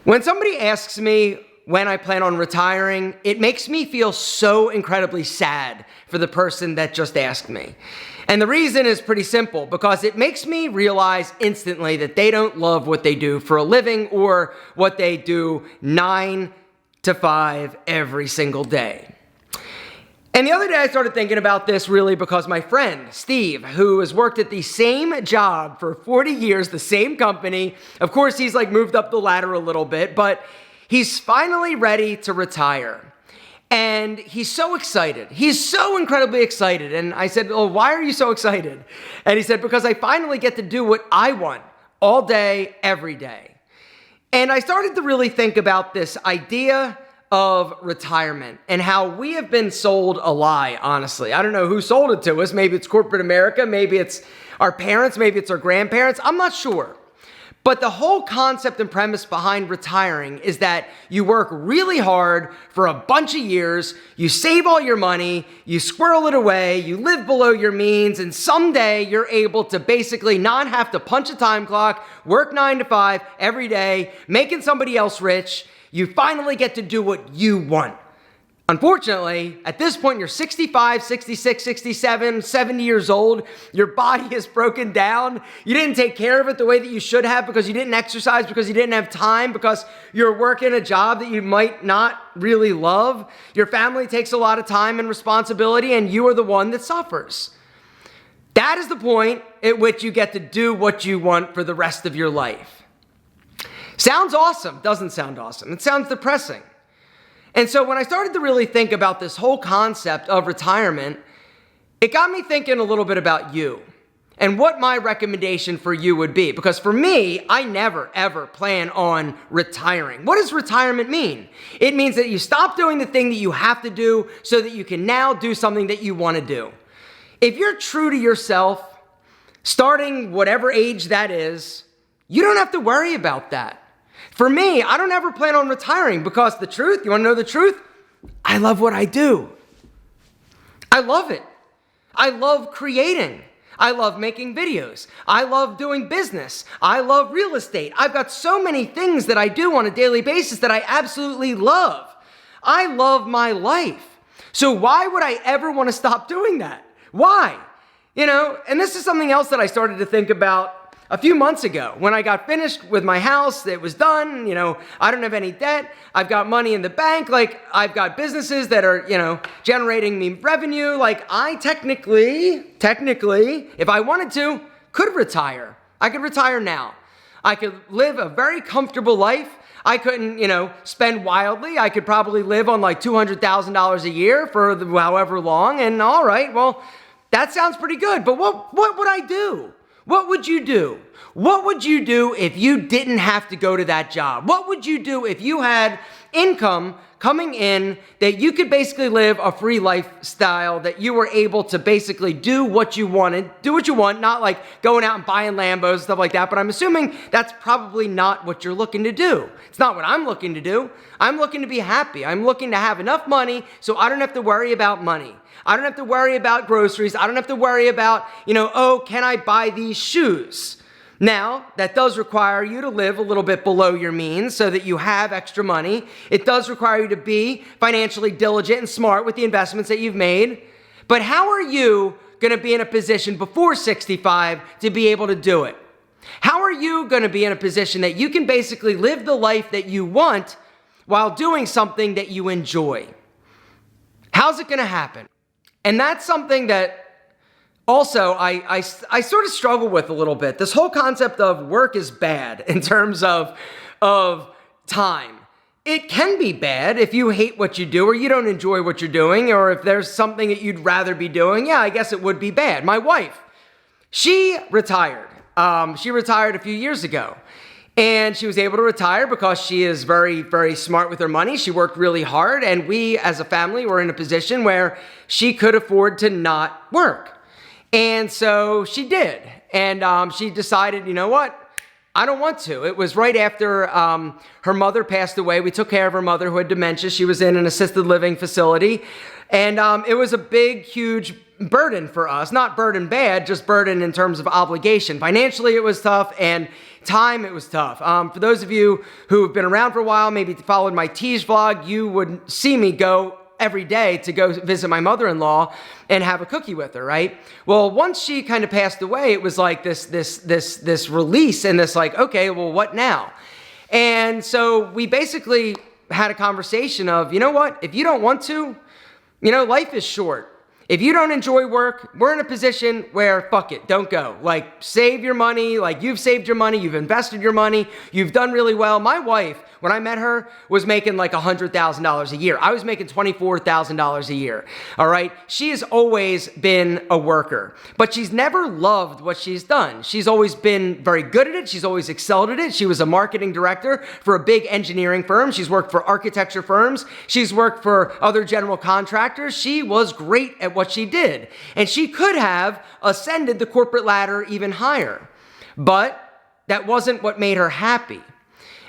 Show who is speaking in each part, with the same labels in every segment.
Speaker 1: When somebody asks me when I plan on retiring, it makes me feel so incredibly sad for the person that just asked me. And the reason is pretty simple, because it makes me realize instantly that they don't love what they do for a living or what they do 9 to 5 every single day. And the other day I started thinking about this really because my friend, Steve, who has worked at the same job for 40 years, the same company, of course he's like moved up the ladder a little bit, but he's finally ready to retire. And he's so excited. He's so incredibly excited. And I said, well, why are you so excited? And he said, because I finally get to do what I want all day, every day. And I started to really think about this idea of retirement and how we have been sold a lie, honestly. I don't know who sold it to us. Maybe it's corporate America. Maybe it's our parents. Maybe it's our grandparents. I'm not sure. But the whole concept and premise behind retiring is that you work really hard for a bunch of years, you save all your money, you squirrel it away, you live below your means, and someday you're able to basically not have to punch a time clock, work 9 to 5 every day, making somebody else rich. You finally get to do what you want. Unfortunately, at this point, you're 65, 66, 67, 70 years old. Your body is broken down. You didn't take care of it the way that you should have because you didn't exercise, because you didn't have time, because you're working a job that you might not really love. Your family takes a lot of time and responsibility, and you are the one that suffers. That is the point at which you get to do what you want for the rest of your life. Sounds awesome. Doesn't sound awesome. It sounds depressing. And so when I started to really think about this whole concept of retirement, it got me thinking a little bit about you and what my recommendation for you would be. Because for me, I never, ever plan on retiring. What does retirement mean? It means that you stop doing the thing that you have to do so that you can now do something that you want to do. If you're true to yourself, starting whatever age that is, you don't have to worry about that. For me, I don't ever plan on retiring because the truth, you want to know the truth? I love what I do. I love it. I love creating. I love making videos. I love doing business. I love real estate. I've got so many things that I do on a daily basis that I absolutely love. I love my life. So why would I ever want to stop doing that? Why? And this is something else that I started to think about a few months ago when I got finished with my house. It was done. I don't have any debt. I've got money in the bank. I've got businesses that are, generating me revenue. I technically, if I wanted to, could retire. I could retire now. I could live a very comfortable life. I couldn't, spend wildly. I could probably live on $200,000 a year for however long. And all right, well, that sounds pretty good. But what would I do? What would you do? What would you do if you didn't have to go to that job? What would you do if you had income coming in that you could basically live a free lifestyle, that you were able to basically do what you wanted, not like going out and buying Lambos, stuff like that, but I'm assuming that's probably not what you're looking to do. It's not what I'm looking to do. I'm looking to be happy. I'm looking to have enough money so I don't have to worry about money. I don't have to worry about groceries. I don't have to worry about, can I buy these shoes? Now, that does require you to live a little bit below your means so that you have extra money. It does require you to be financially diligent and smart with the investments that you've made. But how are you going to be in a position before 65 to be able to do it? How are you going to be in a position that you can basically live the life that you want while doing something that you enjoy? How's it going to happen? And that's something that also I sort of struggle with a little bit. This whole concept of work is bad in terms of time. It can be bad if you hate what you do or you don't enjoy what you're doing, or if there's something that you'd rather be doing. Yeah, I guess it would be bad. My wife, she retired. She retired a few years ago. And she was able to retire because she is very, very smart with her money. She worked really hard, and we as a family were in a position where she could afford to not work. And so she did. And she decided, you know what? I don't want to. It was right after her mother passed away. We took care of her mother who had dementia. She was in an assisted living facility. And it was a big, huge burden for us, not burden bad, just burden in terms of obligation. Financially, it was tough, and time, it was tough. For those of you who have been around for a while, maybe followed my Tease vlog, you would see me go every day to go visit my mother-in-law and have a cookie with her, right? Well, once she kind of passed away, it was like this release and this like, okay, well, what now? And so we basically had a conversation of, you know what, if you don't want to, life is short. If you don't enjoy work, we're in a position where, fuck it, don't go. Like, save your money. Like, you've saved your money. You've invested your money. You've done really well. My wife, when I met her, was making like $100,000 a year. I was making $24,000 a year. All right? She has always been a worker, but she's never loved what she's done. She's always been very good at it. She's always excelled at it. She was a marketing director for a big engineering firm. She's worked for architecture firms. She's worked for other general contractors. She was great at what she did. And she could have ascended the corporate ladder even higher. But that wasn't what made her happy.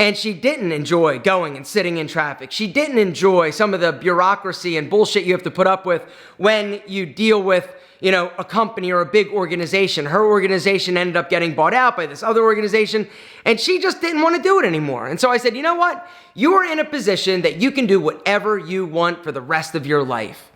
Speaker 1: And she didn't enjoy going and sitting in traffic. She didn't enjoy some of the bureaucracy and bullshit you have to put up with when you deal with, a company or a big organization. Her organization ended up getting bought out by this other organization, and she just didn't want to do it anymore. And so I said, you know what? You are in a position that you can do whatever you want for the rest of your life.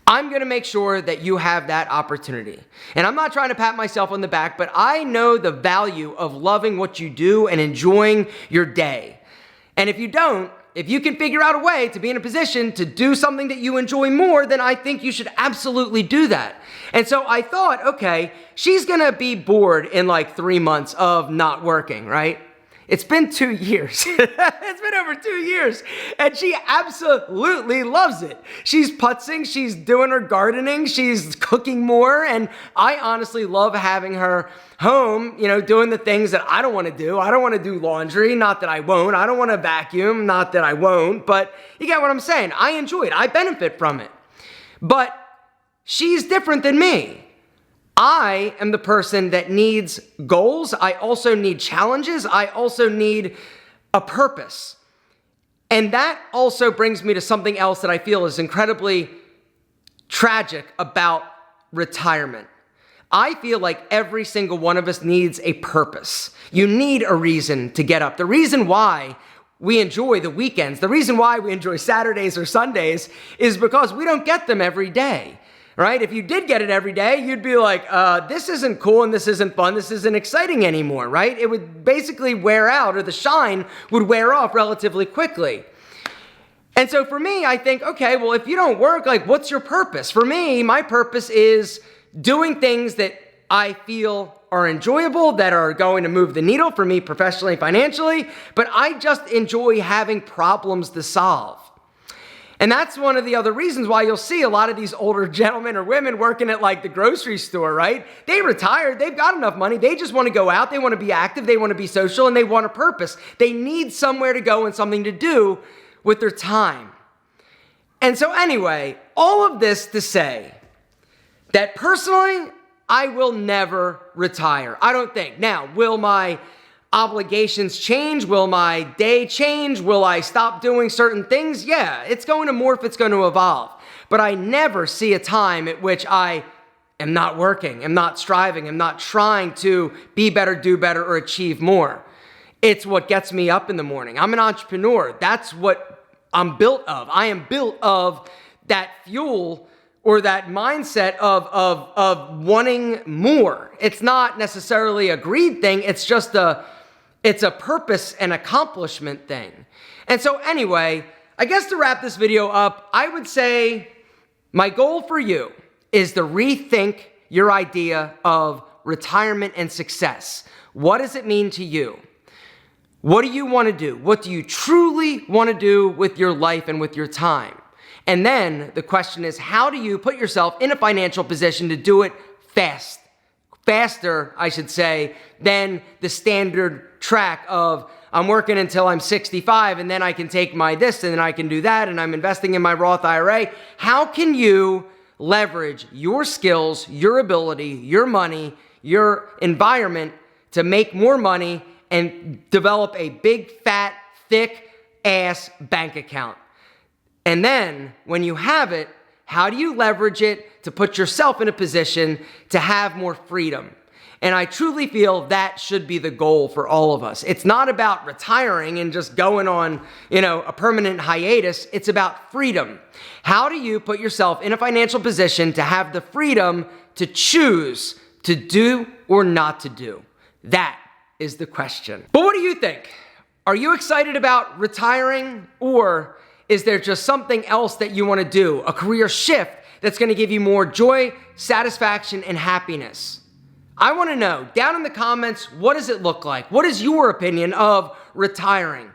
Speaker 1: I'm going to make sure that you have that opportunity. And I'm not trying to pat myself on the back, but I know the value of loving what you do and enjoying your day. And if you don't, if you can figure out a way to be in a position to do something that you enjoy more, then I think you should absolutely do that. And so I thought, okay, she's going to be bored in like 3 months of not working, right? It's been 2 years. It's been over 2 years. And she absolutely loves it. She's putzing. She's doing her gardening. She's cooking more. And I honestly love having her home, doing the things that I don't want to do. I don't want to do laundry. Not that I won't. I don't want to vacuum. Not that I won't. But you get what I'm saying. I enjoy it. I benefit from it. But she's different than me. I am the person that needs goals. I also need challenges. I also need a purpose. And that also brings me to something else that I feel is incredibly tragic about retirement. I feel like every single one of us needs a purpose. You need a reason to get up. The reason why we enjoy the weekends, the reason why we enjoy Saturdays or Sundays is because we don't get them every day. Right? If you did get it every day, you'd be like, this isn't cool and this isn't fun, this isn't exciting anymore, right? It would basically wear out, or the shine would wear off relatively quickly. And so for me, I think, okay, well, if you don't work, like, what's your purpose? For me, my purpose is doing things that I feel are enjoyable, that are going to move the needle for me professionally, financially, but I just enjoy having problems to solve. And that's one of the other reasons why you'll see a lot of these older gentlemen or women working at like the grocery store, right? They retired, they've got enough money, they just want to go out, they want to be active, they want to be social, and they want a purpose. They need somewhere to go and something to do with their time. And so anyway, all of this to say that personally, I will never retire. I don't think. Now, will my obligations change? Will my day change? Will I stop doing certain things? Yeah, it's going to morph, it's going to evolve. But I never see a time at which I am not working, am not striving, am not trying to be better, do better, or achieve more. It's what gets me up in the morning. I'm an entrepreneur. That's what I'm built of. I am built of that fuel or that mindset of wanting more. It's not necessarily a greed thing. It's just it's a purpose and accomplishment thing. And so anyway, I guess to wrap this video up, I would say my goal for you is to rethink your idea of retirement and success. What does it mean to you? What do you want to do? What do you truly want to do with your life and with your time? And then the question is, how do you put yourself in a financial position to do it faster, I should say, than the standard track of I'm working until I'm 65 and then I can take my this and then I can do that and I'm investing in my Roth IRA. How can you leverage your skills, your ability, your money, your environment to make more money and develop a big, fat, thick ass bank account? And then when you have it, How do you leverage it to put yourself in a position to have more freedom? And I truly feel that should be the goal for all of us. It's not about retiring and just going on, a permanent hiatus. It's about freedom. How do you put yourself in a financial position to have the freedom to choose to do or not to do? That is the question. But what do you think? Are you excited about retiring, or is there just something else that you want to do? A career shift that's going to give you more joy, satisfaction, and happiness? I want to know down in the comments, what does it look like? What is your opinion of retiring?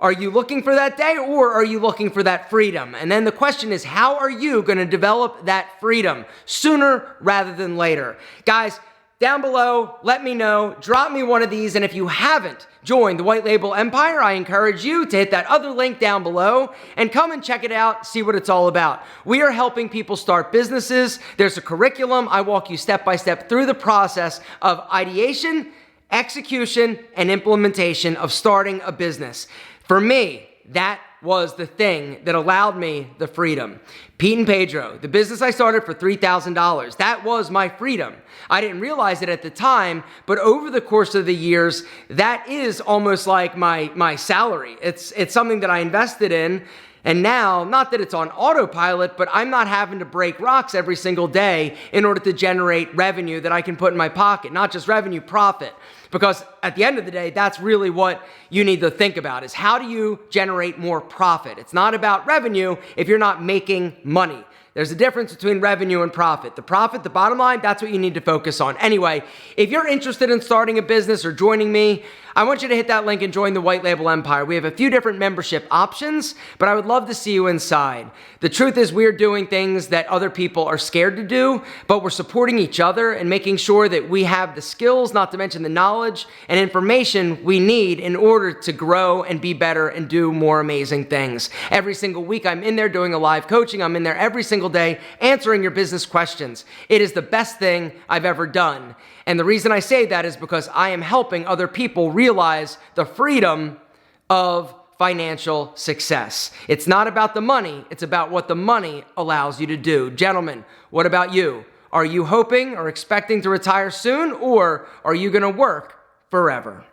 Speaker 1: Are you looking for that day, or are you looking for that freedom? And then the question is, how are you going to develop that freedom sooner rather than later? Guys, down below, let me know, drop me one of these, and if you haven't joined the White Label Empire, I encourage you to hit that other link down below and come and check it out, see what it's all about. We are helping people start businesses. There's a curriculum. I walk you step by step through the process of ideation, execution, and implementation of starting a business. For me, that was the thing that allowed me the freedom. Pete and Pedro, the business I started for $3,000, that was my freedom. I didn't realize it at the time, but over the course of the years, that is almost like my salary. It's something that I invested in. And now, not that it's on autopilot, but I'm not having to break rocks every single day in order to generate revenue that I can put in my pocket. Not just revenue, profit. Because at the end of the day, that's really what you need to think about, is how do you generate more profit? It's not about revenue if you're not making money. There's a difference between revenue and profit. The profit, the bottom line, that's what you need to focus on. Anyway, if you're interested in starting a business or joining me, I want you to hit that link and join the White Label Empire. We have a few different membership options, but I would love to see you inside. The truth is, we're doing things that other people are scared to do, but we're supporting each other and making sure that we have the skills, not to mention the knowledge and information we need in order to grow and be better and do more amazing things. Every single week, I'm in there doing a live coaching. I'm in there every single day answering your business questions. It is the best thing I've ever done. And the reason I say that is because I am helping other people realize the freedom of financial success. It's not about the money, it's about what the money allows you to do. Gentlemen, what about you? Are you hoping or expecting to retire soon, or are you going to work forever?